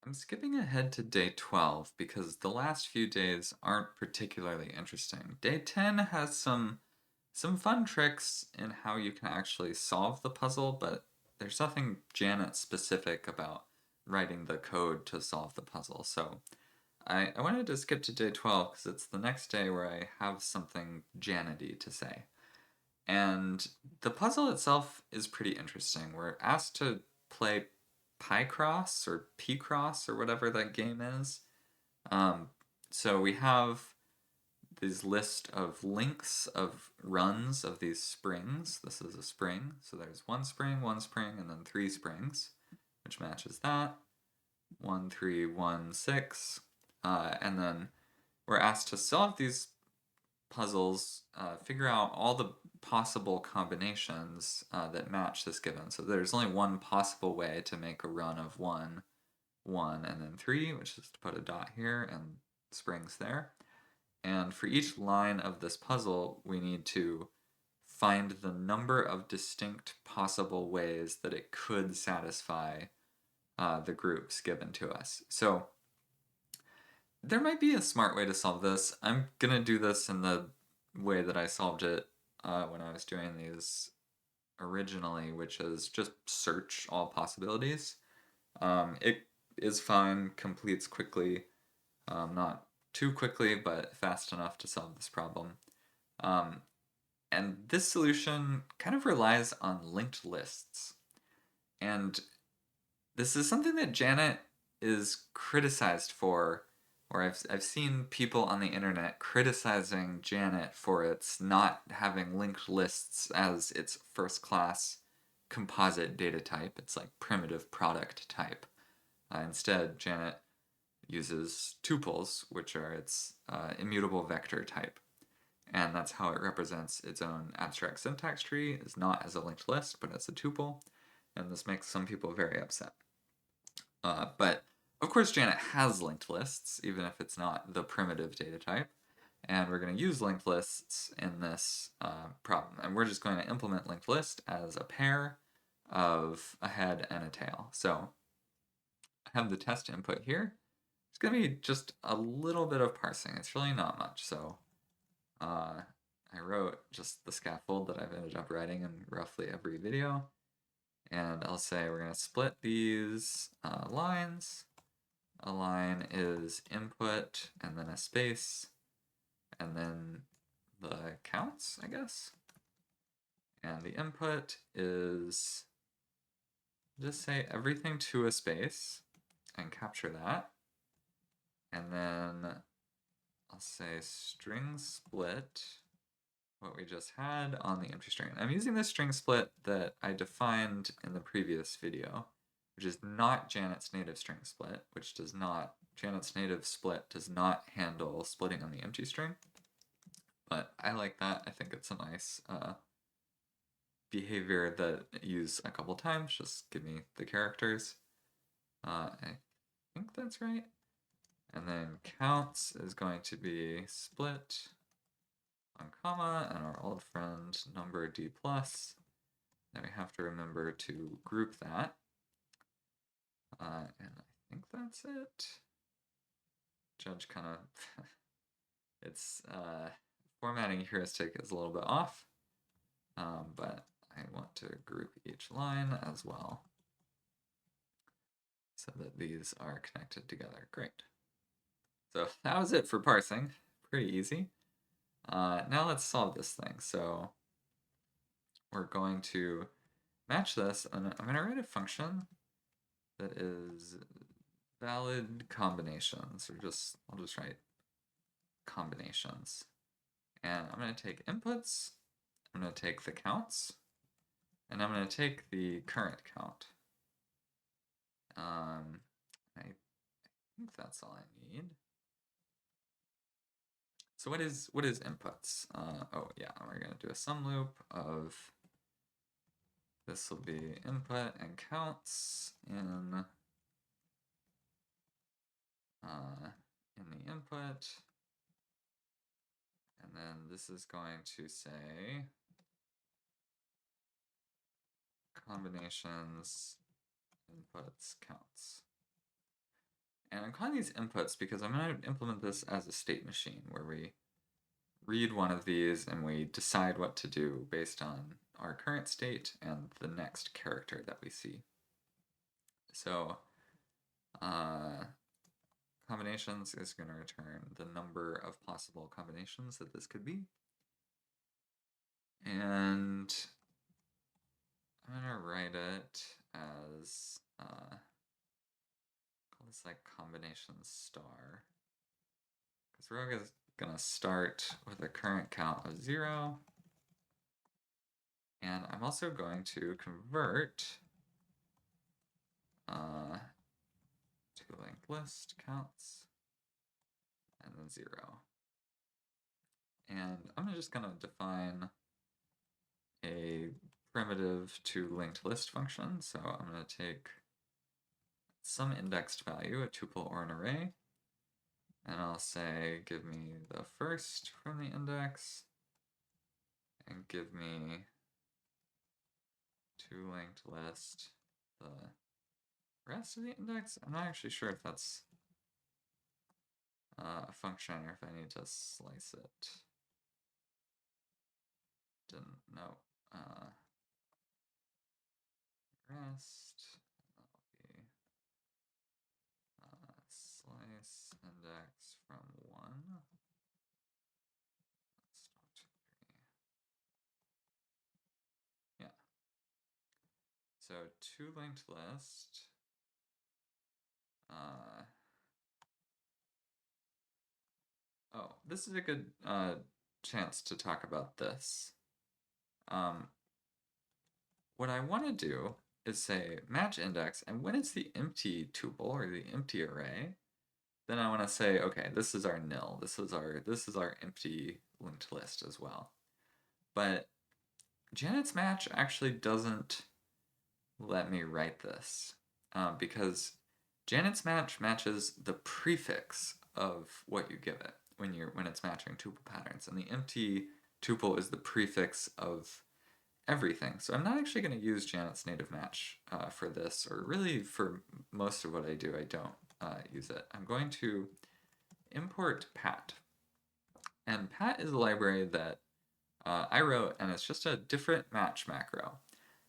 I'm skipping ahead to day 12 because the last few days aren't particularly interesting. Day 10 has some fun tricks in how you can actually solve the puzzle, but there's nothing Janet specific about writing the code to solve the puzzle. So I wanted to skip to day 12 because it's the next day where I have something Janet-y to say. And the puzzle itself is pretty interesting. We're asked to play Picross or P-Cross or whatever that game is. Um, so we have these list of links of runs of these springs. This is a spring, so there's one spring, and then three springs, which matches that. 1, 3, 1, 6. And then we're asked to solve these puzzles, figure out all the possible combinations that match this given. So there's only one possible way to make a run of 1, 1, and then 3, which is to put a dot here and springs there. And for each line of this puzzle, we need to find the number of distinct possible ways that it could satisfy the groups given to us. So there might be a smart way to solve this. I'm gonna do this in the way that I solved it when I was doing these originally, which is just search all possibilities. It is fine, completes quickly, not too quickly, but fast enough to solve this problem. Um, and this solution kind of relies on linked lists. And this is something that Janet is criticized for, or I've seen people on the internet criticizing Janet for its not having linked lists as its first class composite data type. It's like primitive product type. Instead, Janet uses tuples, which are its immutable vector type. And that's how it represents its own abstract syntax tree, is not as a linked list, but as a tuple. And this makes some people very upset. But of course, Janet has linked lists, even if it's not the primitive data type. And we're going to use linked lists in this problem. And we're just going to implement linked list as a pair of a head and a tail. So I have the test input here. It's going to be just a little bit of parsing. It's really not much. So I wrote just the scaffold that I've ended up writing in roughly every video. And I'll say we're going to split these lines. A line is input and then a space and then the counts, I guess. And the input is just say everything to a space and capture that. And then I'll say string split what we just had on the empty string. I'm using the string split that I defined in the previous video, which is not Janet's native string split, which does not, Janet's native split does not handle splitting on the empty string. But I like that. I think it's a nice behavior that I use a couple times. Just give me the characters. I think that's right. And then counts is going to be split on comma and our old friend number d plus. Then we have to remember to group that. And I think that's it. Judge kind of, it's formatting heuristic is a little bit off, but I want to group each line as well so that these are connected together. Great. So that was it for parsing. Pretty easy. Now let's solve this thing. So we're going to match this, and I'm going to write a function that is valid combinations, or I'll just write combinations. And I'm going to take inputs, I'm going to take the counts, and I'm going to take the current count. I think that's all I need. So what is inputs? Oh yeah, we're going to do a sum loop of, this will be input and counts in the input. And then this is going to say combinations, inputs, counts. And I'm calling these inputs because I'm going to implement this as a state machine where we read one of these and we decide what to do based on our current state and the next character that we see. So combinations is going to return the number of possible combinations that this could be. And I'm going to write it as, call this like combination star. Because Rogue is going to start with a current count of 0. And I'm also going to convert to linked list counts and then 0. And I'm just going to define a primitive to linked list function. So I'm going to take some indexed value, a tuple or an array, and I'll say give me the first from the index and give me to linked list the rest of the index. I'm not actually sure if that's a function or if I need to slice it. Didn't know. Rest. That'll be slice index from 1. Yeah. So to linked list. Oh, this is a good chance to talk about this. What I want to do is say match index, and when it's the empty tuple or the empty array, then I want to say, okay, this is our nil. This is our empty linked list as well. But Janet's match actually doesn't let me write this because Janet's match matches the prefix of what you give it when it's matching tuple patterns, and the empty tuple is the prefix of everything. So I'm not actually going to use Janet's native match for this, or really for most of what I do, I don't use it. I'm going to import Pat. And Pat is a library that I wrote, and it's just a different match macro.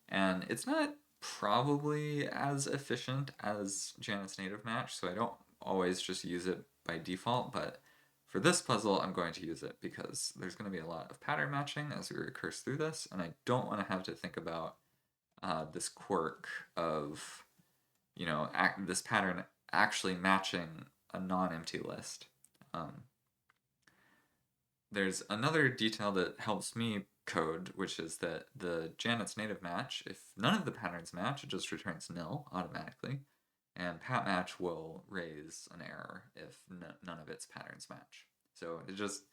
And it's not probably as efficient as Janet's native match, so I don't always just use it by default, but for this puzzle, I'm going to use it because there's going to be a lot of pattern matching as we recurse through this, and I don't want to have to think about this quirk of, this pattern actually matching a non-empty list. There's another detail that helps me code, which is that the Janet's native match, if none of the patterns match, it just returns nil automatically. And pat match will raise an error if none of its patterns match. So it just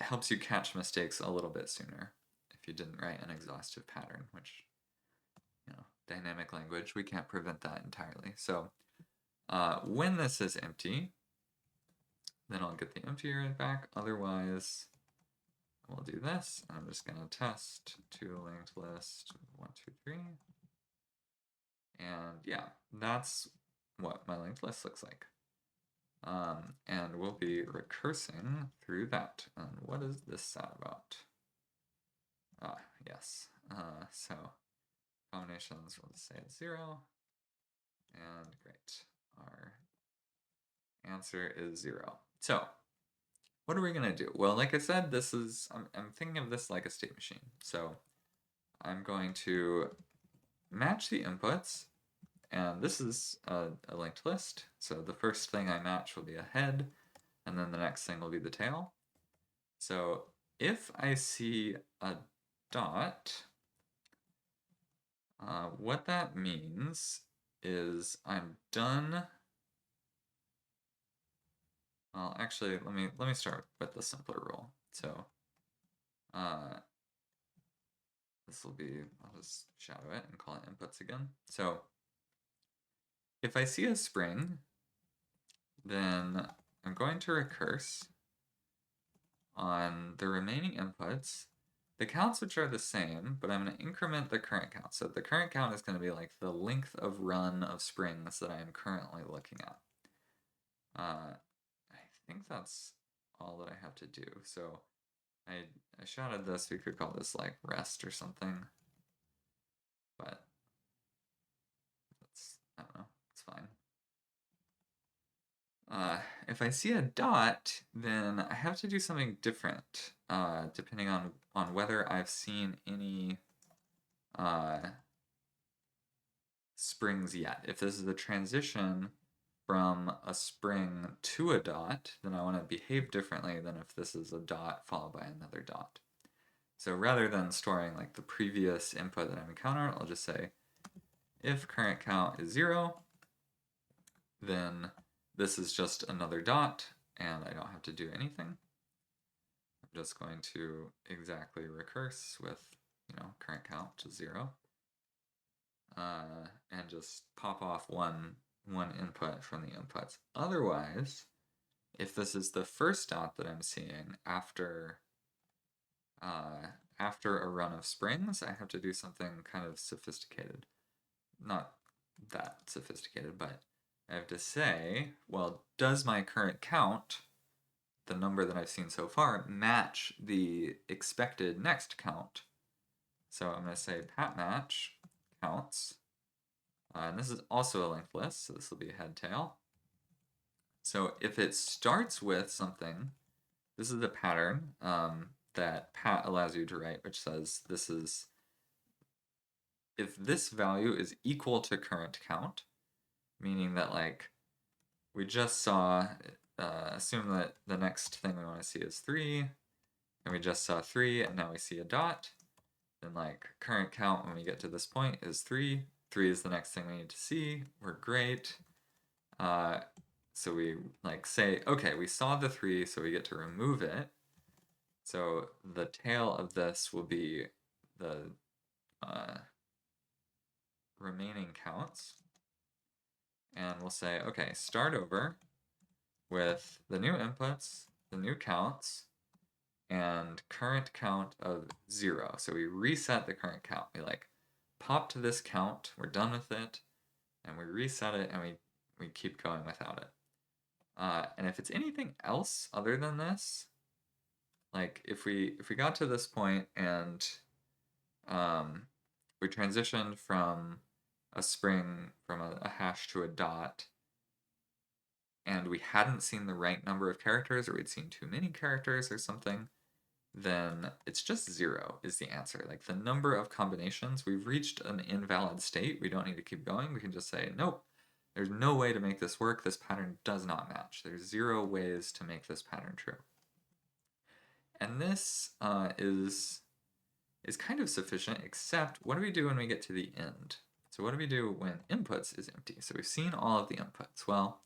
helps you catch mistakes a little bit sooner if you didn't write an exhaustive pattern, which, dynamic language, we can't prevent that entirely. So when this is empty, then I'll get the empty array back. Otherwise, we'll do this. I'm just going to test to linked list 1, 2, 3. And yeah, that's what my linked list looks like. And we'll be recursing through that. And what is this sad about? Yes. So combinations, we'll just say it's 0. And great. Our answer is 0. So what are we going to do? Well, like I said, I'm thinking of this like a state machine. So I'm going to match the inputs, and this is a linked list. So the first thing I match will be a head, and then the next thing will be the tail. So if I see a dot, what that means is I'm done. Well, actually, let me start with the simpler rule. So this will be, I'll just shadow it and call it inputs again. So if I see a spring, then I'm going to recurse on the remaining inputs, the counts which are the same, but I'm going to increment the current count. So the current count is going to be like the length of run of springs that I am currently looking at. I think that's all that I have to do. So I shouted this, we could call this like rest or something, but that's, I don't know, it's fine. If I see a dot, then I have to do something different, depending on whether I've seen any uh, springs yet. If this is a transition from a spring to a dot, then I want to behave differently than if this is a dot followed by another dot. So rather than storing like the previous input that I'm encountering, I'll just say if current count is 0, then this is just another dot and I don't have to do anything. I'm just going to exactly recurse with, current count to 0. And just pop off one input from the inputs. Otherwise, if this is the first dot that I'm seeing after a run of springs, I have to do something kind of sophisticated. Not that sophisticated, but I have to say, well, does my current count, the number that I've seen so far, match the expected next count? So I'm going to say pat match counts. And this is also a linked list, so this will be head tail. So if it starts with something, this is the pattern that Pat allows you to write, which says this is if this value is equal to current count, meaning that like we just saw, assume that the next thing we want to see is 3, and we just saw 3, and now we see a dot, then like current count when we get to this point is 3. 3 is the next thing we need to see. We're great. So we like say, okay, we saw the 3, so we get to remove it. So the tail of this will be the remaining counts. And we'll say, okay, start over with the new inputs, the new counts, and current count of 0. So we reset the current count. We like pop to this count, we're done with it, and we reset it, and we keep going without it. And if it's anything else other than this, like if we got to this point and we transitioned from a spring from a hash to a dot, and we hadn't seen the right number of characters, or we'd seen too many characters or something, then it's just 0 is the answer. Like the number of combinations, we've reached an invalid state. We don't need to keep going. We can just say, nope, there's no way to make this work. This pattern does not match. There's 0 ways to make this pattern true. And this is kind of sufficient, except what do we do when we get to the end? So what do we do when inputs is empty? So we've seen all of the inputs. Well,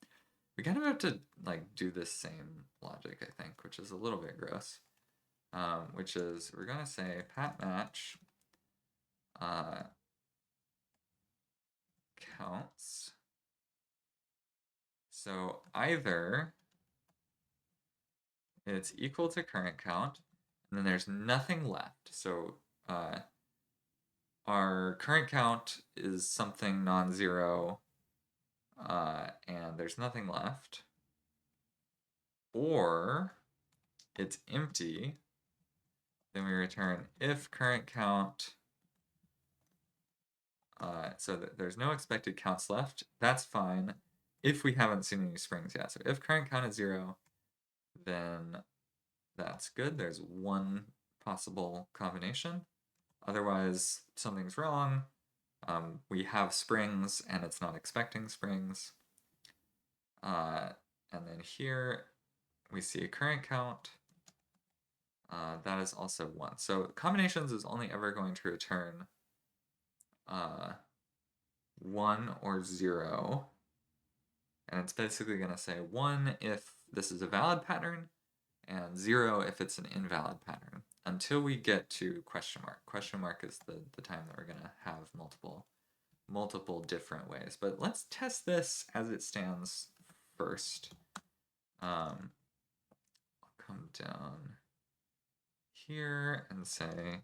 we kind of have to like do this same logic, I think, which is a little bit gross. Which is we're gonna say pat match counts. So either it's equal to current count, and then there's nothing left. So our current count is something non-zero, and there's nothing left. Or it's empty, then we return if current count, so there's no expected counts left, that's fine if we haven't seen any springs yet. So if current count is 0, then that's good. There's one possible combination. Otherwise, something's wrong. We have springs and it's not expecting springs. And then here we see a current count. That is also 1. So combinations is only ever going to return 1 or 0. And it's basically going to say 1 if this is a valid pattern, and 0 if it's an invalid pattern, until we get to question mark. Question mark is the time that we're going to have multiple different ways. But let's test this as it stands first. I'll come down here and say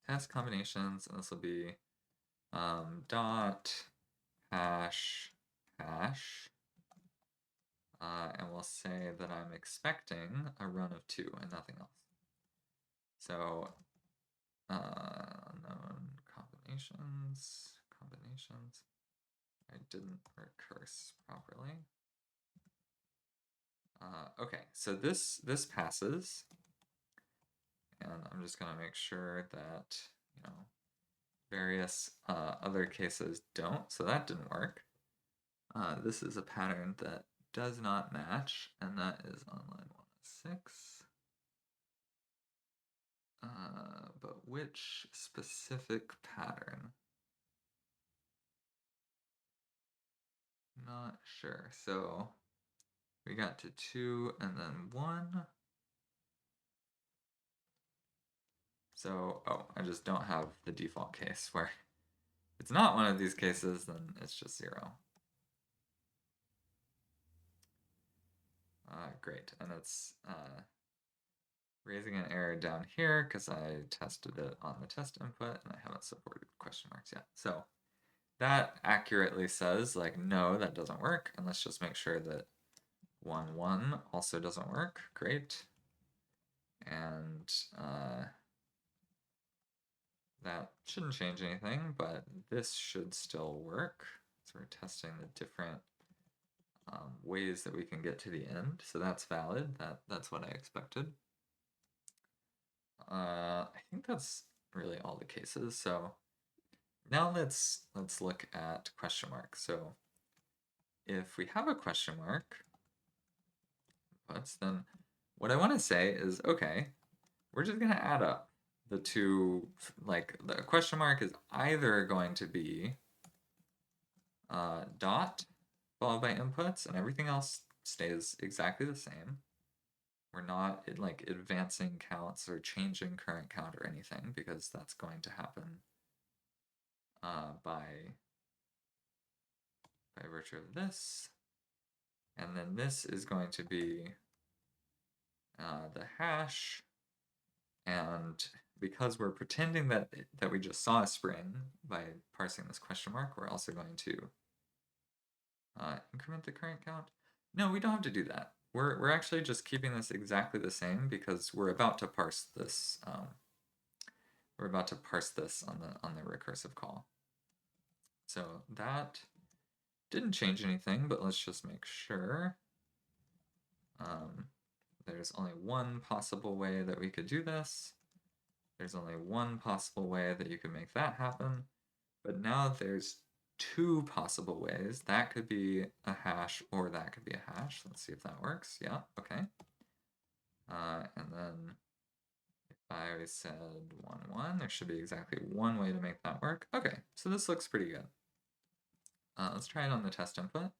test combinations, and this will be dot hash And we'll say that I'm expecting a run of 2 and nothing else. So, unknown combinations. I didn't recurse properly. Okay, so this passes, and I'm just gonna make sure that, various other cases don't, so that didn't work. This is a pattern that does not match, and that is on line 106. But which specific pattern? Not sure. So we got to 2 and then 1. So, I just don't have the default case where if it's not one of these cases, then it's just 0. Great, and it's raising an error down here because I tested it on the test input and I haven't supported question marks yet. So that accurately says, like, no, that doesn't work, and let's just make sure that 1, 1 also doesn't work. Great. And that shouldn't change anything, but this should still work. So we're testing the different ways that we can get to the end. So that's valid. That's what I expected. I think that's really all the cases. So now let's look at question mark. So if we have a question mark, then what I want to say is, okay, we're just going to add up the two, like the question mark is either going to be dot followed by inputs and everything else stays exactly the same. We're not like advancing counts or changing current count or anything because that's going to happen by virtue of this. And then this is going to be the hash, and because we're pretending that we just saw a spring by parsing this question mark, we're also going to increment the current count. No, we don't have to do that. We're actually just keeping this exactly the same because we're about to parse this. We're about to parse this on the recursive call. So that didn't change anything, but let's just make sure. There's only one possible way that we could do this. There's only one possible way that you could make that happen. But now there's 2 possible ways. That could be a hash or that could be a hash. Let's see if that works. Yeah, okay. And then if I said 1, 1, there should be exactly one way to make that work. Okay, so this looks pretty good. Let's try it on the test input.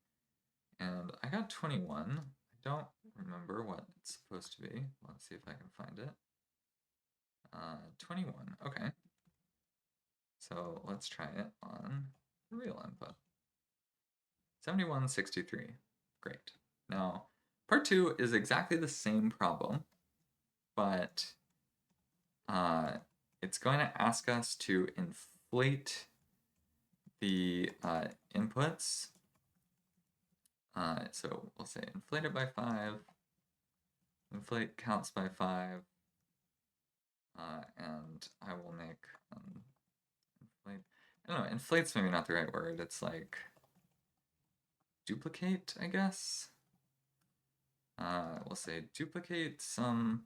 And I got 21. I don't remember what it's supposed to be. Let's see if I can find it. 21, okay. So let's try it on the real input. 7163, great. Now, part 2 is exactly the same problem, but it's going to ask us to inflate the inputs. So we'll say inflate it by 5, inflate counts by 5, and I will make inflate. I don't know, inflate's maybe not the right word. It's like duplicate, I guess. We'll say duplicate some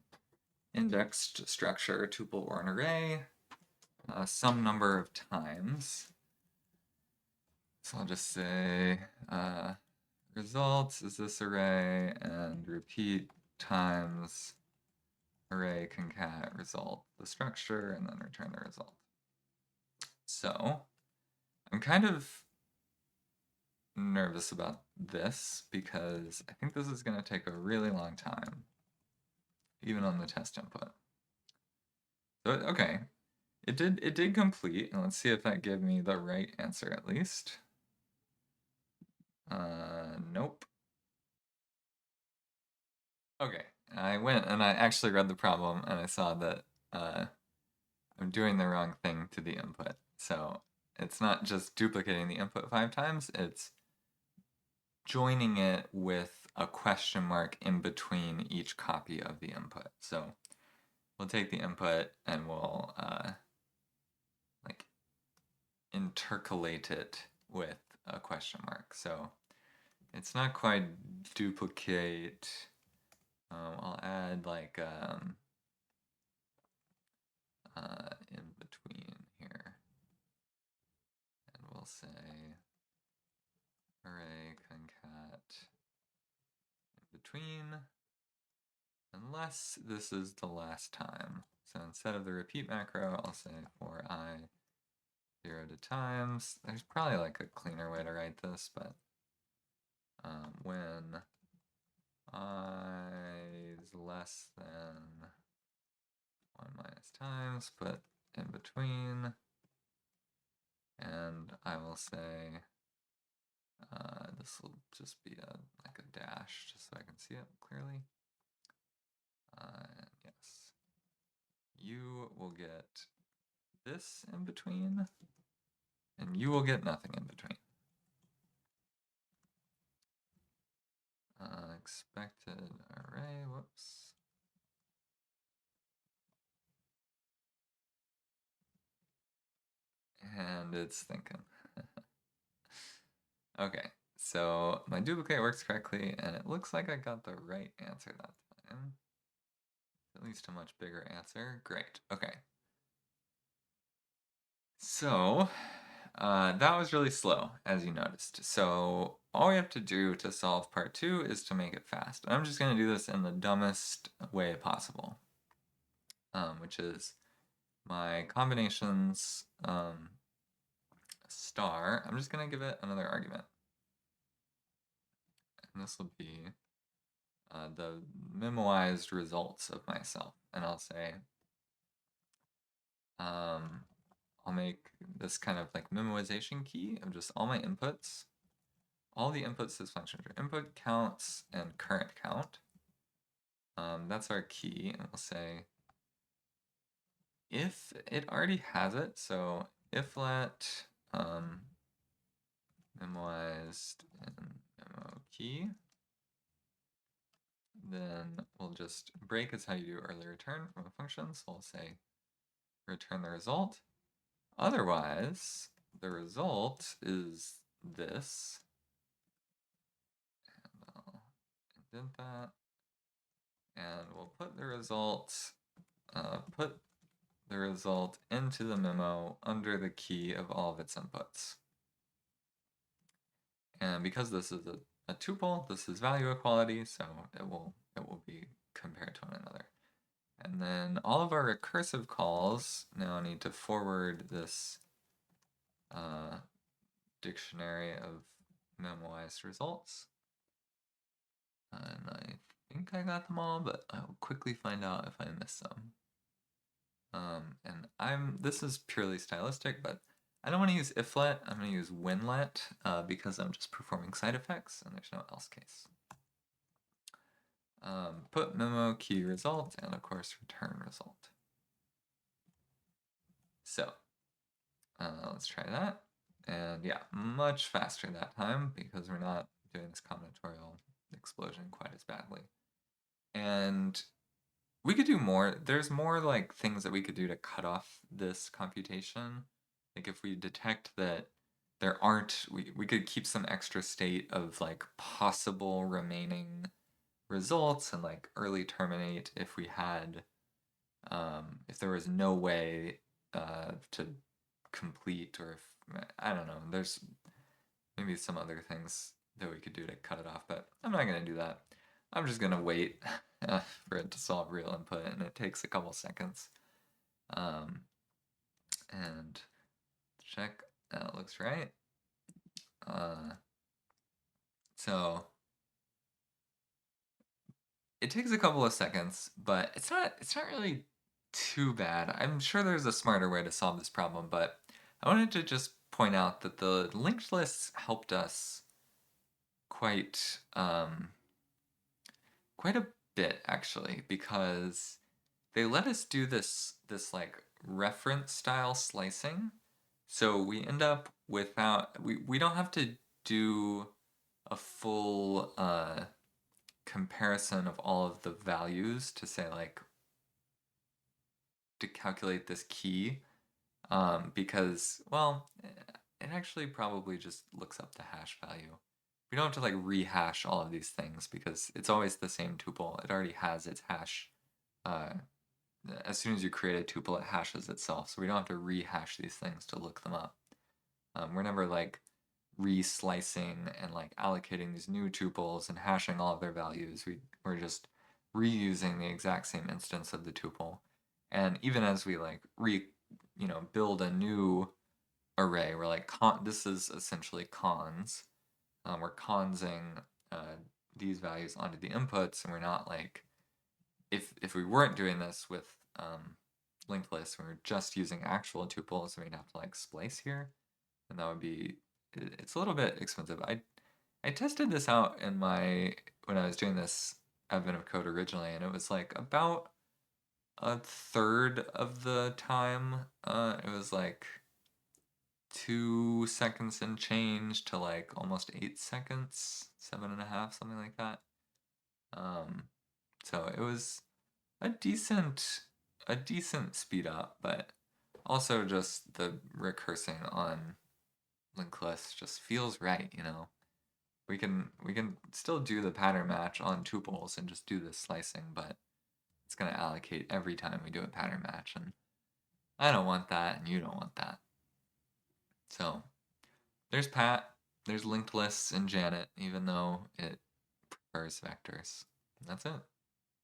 indexed structure, tuple, or an array some number of times. So I'll just say results is this array and repeat times array concat result the structure and then return the result. So I'm kind of nervous about this because I think this is going to take a really long time, even on the test input. So okay, it did complete, and let's see if that gave me the right answer at least. Nope. Okay, I went and I actually read the problem and I saw that I'm doing the wrong thing to the input. So it's not just duplicating the input 5 times, it's joining it with a question mark in between each copy of the input. So we'll take the input and we'll like intercalate it with a question mark. So it's not quite duplicate. I'll add like in between here, and we'll say array concat in between, unless this is the last time. So instead of the repeat macro, I'll say for I 0 to times. There's probably like a cleaner way to write this, but when I is less than 1 minus times, put in between, and I will say this will just be like a dash, just so I can see it clearly. Yes, you will get this in between, and you will get nothing in between. Expected array, whoops. And it's thinking. Okay, so my duplicate works correctly, and it looks like I got the right answer that time. At least a much bigger answer. Great, okay. So, that was really slow, as you noticed. So, all we have to do to solve part 2 is to make it fast. I'm just going to do this in the dumbest way possible, which is my combinations star. I'm just going to give it another argument. And this will be the memoized results of myself. And I'll say, I'll make this kind of like memoization key of just all my inputs. All the inputs to this function are input counts and current count. That's our key, and we'll say if it already has it, so if let memoized in memo key, then we'll just break is how you do early return from a function, so we'll say return the result. Otherwise, the result is this. And I'll indent that. And we'll put the result into the memo under the key of all of its inputs. And because this is a tuple, this is value equality, so it will be compared to one another. And then all of our recursive calls now need to forward this dictionary of memoized results. And I think I got them all, but I will quickly find out if I missed some. And this is purely stylistic, but I don't want to use iflet, I'm going to use whenlet, because I'm just performing side effects and there's no else case. Put memo key result, and of course return result. So, let's try that. And yeah, much faster that time because we're not doing this combinatorial explosion quite as badly. And we could do more. There's more like things that we could do to cut off this computation. Like if we detect that there aren't, we could keep some extra state of like possible remaining results and like early terminate if we had, if there was no way to complete, or if, I don't know, there's maybe some other things that we could do to cut it off, but I'm not going to do that. I'm just going to wait for it to solve real input, and it takes a couple seconds. And check, that looks right. So it takes a couple of seconds, but it's not really too bad. I'm sure there's a smarter way to solve this problem, but I wanted to just point out that the linked lists helped us quite quite a bit actually, because they let us do this like reference style slicing. So we end up without, we don't have to do a full comparison of all of the values to say like to calculate this key, because, well, it actually probably just looks up the hash value. We don't have to like rehash all of these things because it's always the same tuple. It already has its hash. Uh, as soon as you create a tuple, it hashes itself. So we don't have to rehash these things to look them up. We're never like re-slicing and like allocating these new tuples and hashing all of their values. We're just reusing the exact same instance of the tuple. And even as we like build a new array, we're like this is essentially cons. We're consing these values onto the inputs, and we're not like if we weren't doing this with linked lists, we were just using actual tuples, we'd have to like splice here, and that would be it's a little bit expensive. I tested this out in when I was doing this Advent of Code originally, and it was like about a third of the time. It was like 2 seconds and change to like almost 8 seconds, 7.5, something like that. So it was a decent speed up, but also just the recursing on linked lists just feels right. We can still do the pattern match on tuples and just do the slicing, but it's gonna allocate every time we do a pattern match, and I don't want that, and you don't want that. So there's Pat, there's linked lists in Janet, even though it prefers vectors. And that's it.